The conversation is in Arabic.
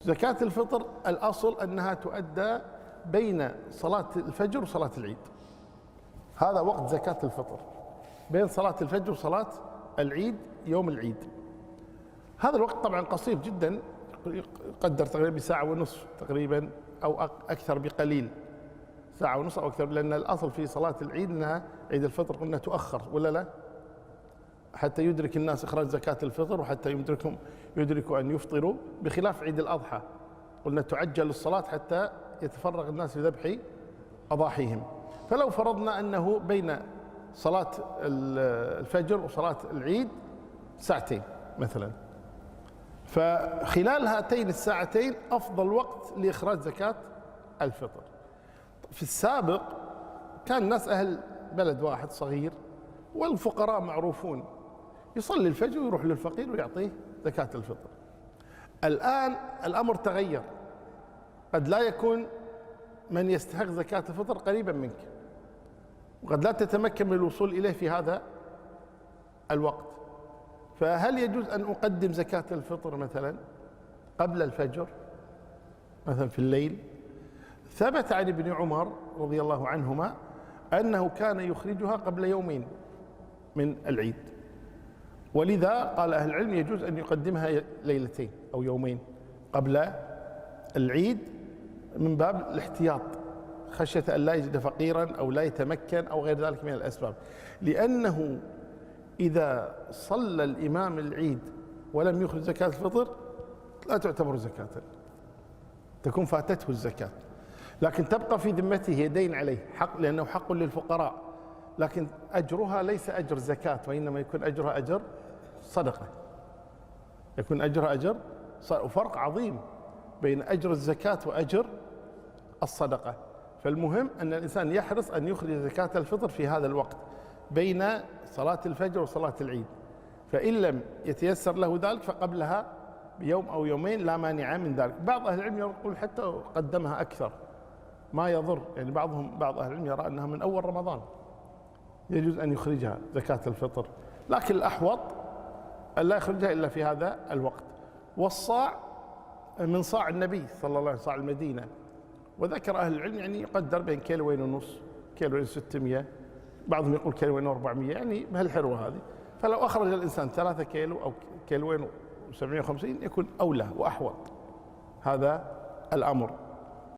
زكاة الفطر الأصل أنها تؤدى بين صلاة الفجر وصلاة العيد. هذا وقت زكاة الفطر، بين صلاة الفجر وصلاة العيد يوم العيد. هذا الوقت طبعا قصير جدا، يقدر تقريبا بساعة ونصف تقريبا أو أكثر بقليل، ساعة ونصف أو أكثر، لأن الأصل في صلاة العيد أنها عيد الفطر قلنا تؤخر ولا لا، حتى يدرك الناس إخراج زكاة الفطر وحتى يدركوا أن يفطروا، بخلاف عيد الأضحى قلنا تعجل الصلاة حتى يتفرغ الناس لذبح أضاحيهم. فلو فرضنا أنه بين صلاة الفجر وصلاة العيد ساعتين مثلا، فخلال هاتين الساعتين أفضل وقت لإخراج زكاة الفطر. في السابق كان الناس أهل بلد واحد صغير والفقراء معروفون، يصلي الفجر ويروح للفقير ويعطيه زكاة الفطر. الآن الأمر تغير، قد لا يكون من يستحق زكاة الفطر قريبا منك، وقد لا تتمكن من الوصول إليه في هذا الوقت. فهل يجوز أن أقدم زكاة الفطر مثلا قبل الفجر مثلا في الليل؟ ثبت عن ابن عمر رضي الله عنهما أنه كان يخرجها قبل يومين من العيد، ولذا قال أهل العلم يجوز أن يقدمها ليلتين أو يومين قبل العيد من باب الاحتياط، خشية أن لا يجد فقيرا أو لا يتمكن أو غير ذلك من الأسباب. لأنه إذا صلى الإمام العيد ولم يخرج زكاة الفطر لا تعتبر زكاة، تكون فاتته الزكاة، لكن تبقى في ذمته يدين عليه حق، لأنه حق للفقراء، لكن أجرها ليس أجر زكاة، وإنما يكون أجرها أجر صدقة، يكون أجرها أجر صدقة، وفرق عظيم بين أجر الزكاة وأجر الصدقة. فالمهم أن الإنسان يحرص أن يخرج زكاة الفطر في هذا الوقت بين صلاة الفجر وصلاة العيد، فإن لم يتيسر له ذلك فقبلها بيوم أو يومين لا مانع من ذلك. بعض أهل العلم يقول حتى قدمها أكثر ما يضر، يعني بعض أهل العلم يرى أنها من أول رمضان يجوز أن يخرجها زكاة الفطر، لكن الأحوط أن لا يخرجها إلا في هذا الوقت. والصاع من صاع النبي صلى الله عليه وسلم، صاع المدينة، وذكر أهل العلم يعني يقدر بين كيلوين ونص، كيلوين 600، بعضهم يقول كيلوين 400، يعني بهالحروة هذه. فلو أخرج الإنسان 3 كيلو أو كيلوين و750 يكون أولى وأحوط هذا الأمر.